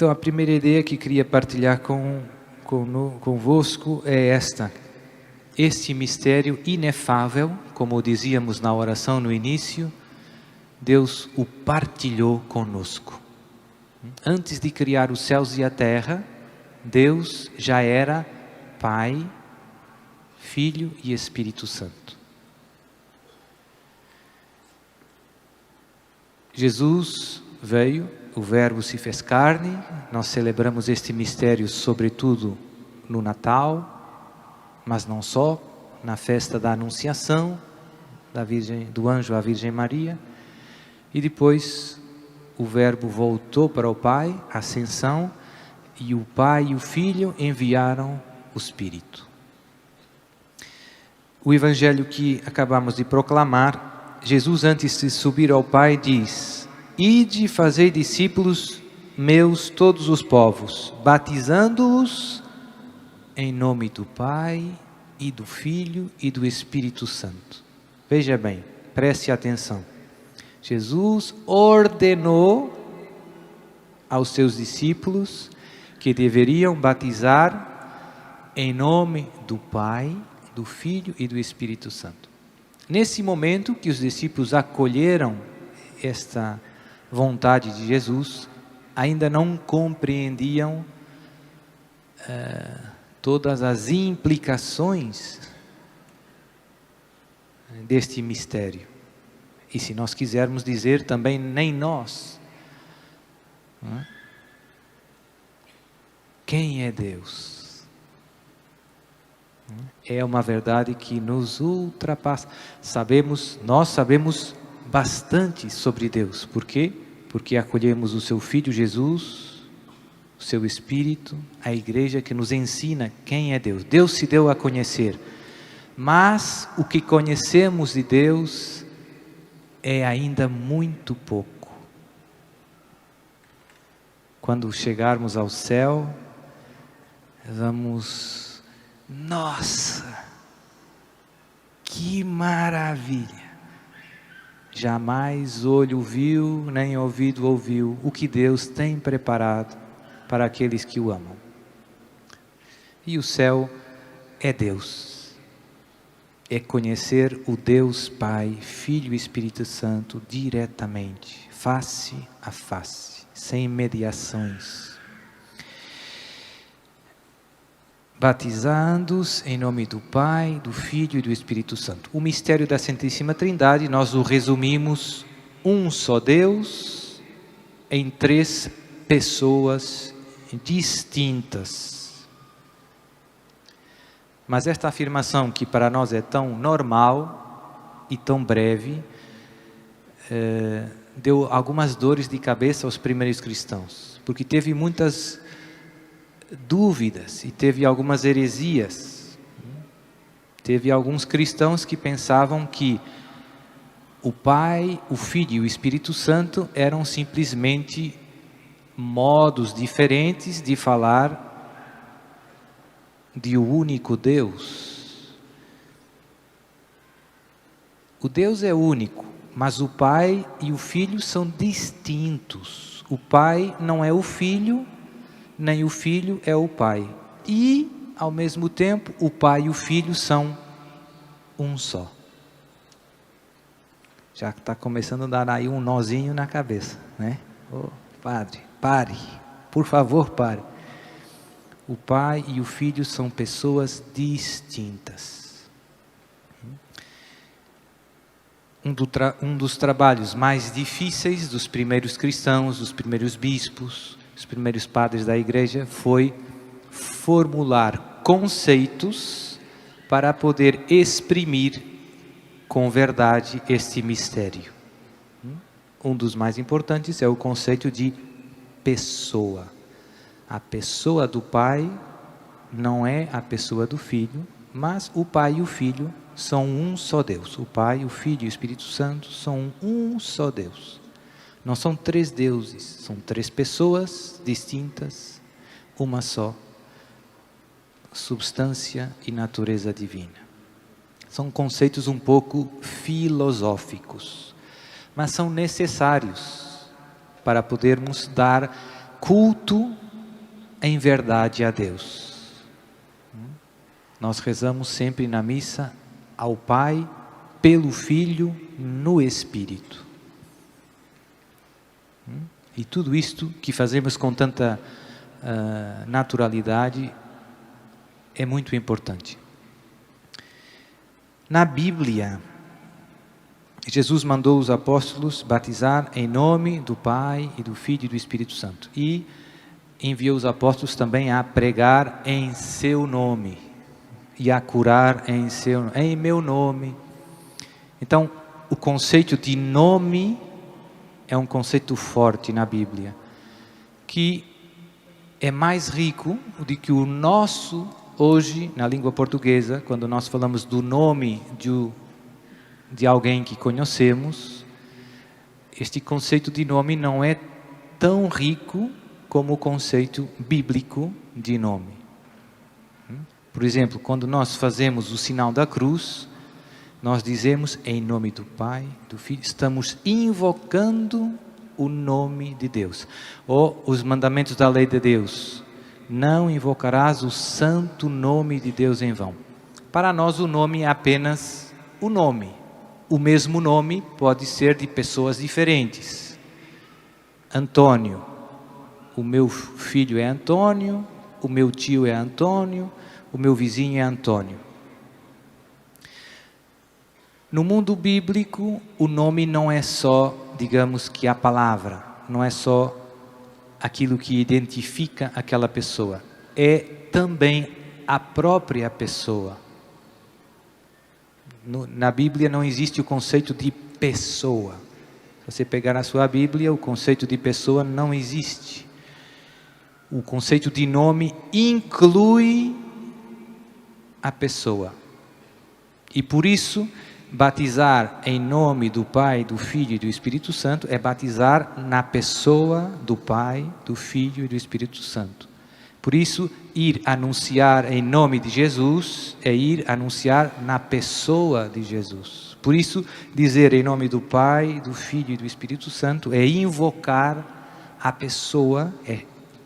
Então, a primeira ideia que queria partilhar convosco é esta. Este mistério inefável, como dizíamos na oração no início, Deus o partilhou conosco. Antes de criar os céus e a terra, Deus já era Pai, Filho e Espírito Santo. Jesus veio, o Verbo se fez carne, nós celebramos este mistério sobretudo no Natal, mas não só, na festa da Anunciação, do anjo à Virgem Maria, e depois o Verbo voltou para o Pai, a ascensão, e o Pai e o Filho enviaram o Espírito. O Evangelho que acabamos de proclamar, Jesus antes de subir ao Pai diz: Ide fazei discípulos meus todos os povos, batizando-os em nome do Pai e do Filho e do Espírito Santo. Veja bem, preste atenção. Jesus ordenou aos seus discípulos que deveriam batizar em nome do Pai, do Filho e do Espírito Santo. Nesse momento que os discípulos acolheram esta vontade de Jesus, ainda não compreendiam todas as implicações deste mistério. E se nós quisermos dizer também, nem nós. Quem é Deus? É uma verdade que nos ultrapassa. Nós sabemos bastante sobre Deus. Por quê? Porque acolhemos o seu Filho Jesus, o seu Espírito, a Igreja que nos ensina quem é Deus. Deus se deu a conhecer. Mas o que conhecemos de Deus é ainda muito pouco. Quando chegarmos ao céu, vamos... Nossa! Que maravilha! Jamais olho viu, nem ouvido ouviu o que Deus tem preparado para aqueles que o amam. E o céu é Deus. É conhecer o Deus Pai, Filho e Espírito Santo diretamente, face a face, sem mediações. Batizando-os em nome do Pai, do Filho e do Espírito Santo. O mistério da Santíssima Trindade, nós o resumimos: um só Deus, em três pessoas distintas. Mas esta afirmação, que para nós é tão normal e tão breve, deu algumas dores de cabeça aos primeiros cristãos, porque teve muitas dúvidas e teve algumas heresias. Teve alguns cristãos que pensavam que o Pai, o Filho e o Espírito Santo eram simplesmente modos diferentes de falar de um único Deus. O Deus é único, mas o Pai e o Filho são distintos. O Pai não é o Filho, nem o Filho é o Pai. E, ao mesmo tempo, o Pai e o Filho são um só. Já está começando a dar aí um nozinho na cabeça, né? Oh, padre, pare. Por favor, pare. O Pai e o Filho são pessoas distintas. Um dos trabalhos mais difíceis dos primeiros cristãos, dos primeiros bispos, os primeiros padres da igreja, foi formular conceitos para poder exprimir com verdade este mistério. Um dos mais importantes é o conceito de pessoa. A pessoa do Pai não é a pessoa do Filho, mas o Pai e o Filho são um só Deus. O Pai, o Filho e o Espírito Santo são um só Deus. Não são três deuses, são três pessoas distintas, uma só substância e natureza divina. São conceitos um pouco filosóficos, mas são necessários para podermos dar culto em verdade a Deus. Nós rezamos sempre na missa ao Pai, pelo Filho, no Espírito. E tudo isto que fazemos com tanta naturalidade é muito importante. Na Bíblia, Jesus mandou os apóstolos batizar em nome do Pai e do Filho e do Espírito Santo. E enviou os apóstolos também a pregar em seu nome e a curar em meu nome. Então, o conceito de nome é um conceito forte na Bíblia, que é mais rico do que o nosso hoje, na língua portuguesa, quando nós falamos do nome de alguém que conhecemos. Este conceito de nome não é tão rico como o conceito bíblico de nome. Por exemplo, quando nós fazemos o sinal da cruz, nós dizemos em nome do Pai, do Filho, estamos invocando o nome de Deus. Ou os mandamentos da lei de Deus: não invocarás o santo nome de Deus em vão. Para nós o nome é apenas o nome. O mesmo nome pode ser de pessoas diferentes. Antônio, o meu filho é Antônio, o meu tio é Antônio, o meu vizinho é Antônio. No mundo bíblico, o nome não é só, digamos que a palavra, não é só aquilo que identifica aquela pessoa, é também a própria pessoa. Na Bíblia não existe o conceito de pessoa. Se você pegar na sua Bíblia, o conceito de pessoa não existe. O conceito de nome inclui a pessoa. E por isso, batizar em nome do Pai, do Filho e do Espírito Santo é batizar na pessoa do Pai, do Filho e do Espírito Santo. Por isso, ir anunciar em nome de Jesus é ir anunciar na pessoa de Jesus. Por isso, dizer em nome do Pai, do Filho e do Espírito Santo é invocar a pessoa.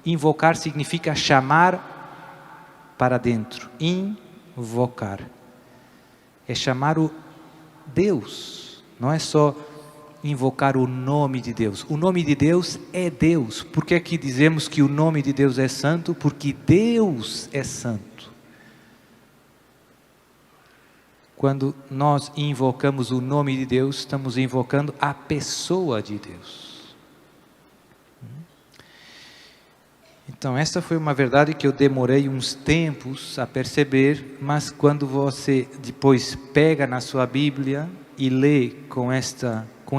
Invocar significa chamar para dentro. Invocar. É chamar o Deus. Não é só invocar o nome de Deus. O nome de Deus é Deus. Por que é que dizemos que o nome de Deus é santo? Porque Deus é santo. Quando nós invocamos o nome de Deus, estamos invocando a pessoa de Deus. Então, essa foi uma verdade que eu demorei uns tempos a perceber, mas quando você depois pega na sua Bíblia e lê com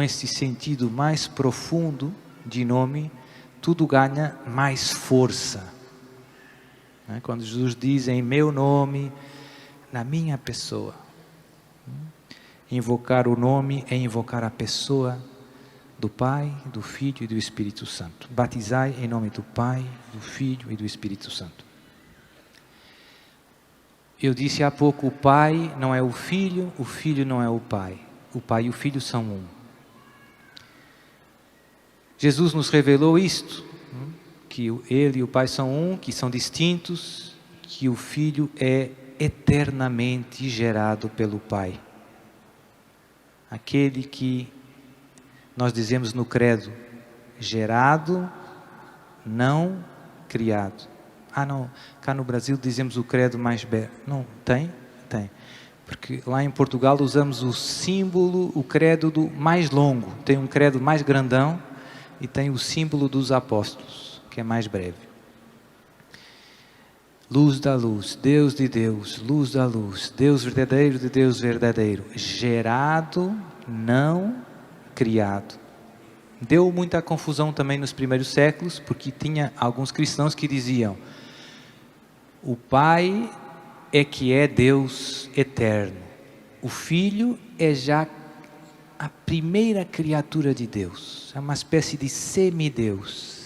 esse sentido mais profundo de nome, tudo ganha mais força. Quando Jesus diz em meu nome, na minha pessoa. Invocar o nome é invocar a pessoa do Pai, do Filho e do Espírito Santo. Batizai em nome do Pai, do Filho e do Espírito Santo. Eu disse há pouco, o Pai não é o Filho não é o Pai. O Pai e o Filho são um. Jesus nos revelou isto, que Ele e o Pai são um, que são distintos, que o Filho é eternamente gerado pelo Pai. Aquele que nós dizemos no credo, gerado, não criado. Não, cá no Brasil dizemos o credo mais breve. Não, tem? Tem. Porque lá em Portugal usamos o símbolo, o credo mais longo. Tem um credo mais grandão e tem o símbolo dos apóstolos, que é mais breve. Luz da luz, Deus de Deus, luz da luz, Deus verdadeiro de Deus verdadeiro, gerado, não criado. Deu muita confusão também nos primeiros séculos, porque tinha alguns cristãos que diziam: o Pai é que é Deus eterno, o Filho é já a primeira criatura de Deus, é uma espécie de semideus.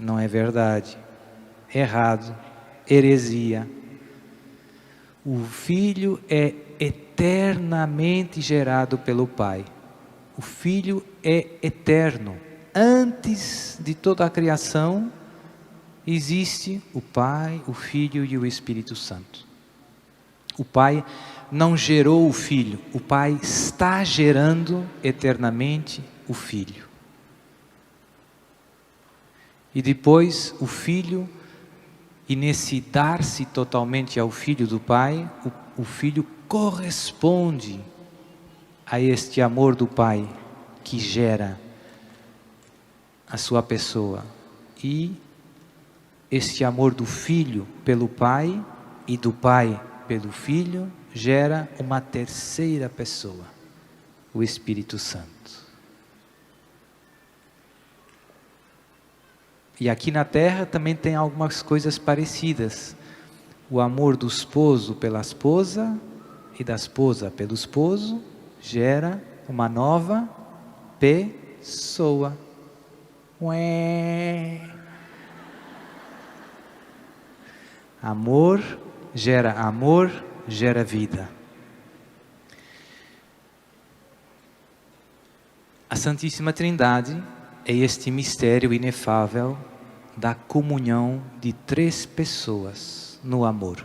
Não é verdade, errado, heresia. O Filho é eternamente gerado pelo Pai. O Filho é eterno. antes de toda a criação, existe o Pai, o Filho e o Espírito Santo. O Pai não gerou o Filho, o Pai está gerando eternamente o Filho. E depois o Filho, e nesse dar-se totalmente ao Filho do Pai, o Filho corresponde a este amor do Pai que gera a sua pessoa. E este amor do Filho pelo Pai e do Pai pelo Filho gera uma terceira pessoa, o Espírito Santo. E aqui na Terra também tem algumas coisas parecidas. O amor do esposo pela esposa e da esposa pelo esposo gera uma nova pessoa. Ué. Amor, gera vida. A Santíssima Trindade é este mistério inefável da comunhão de três pessoas no amor.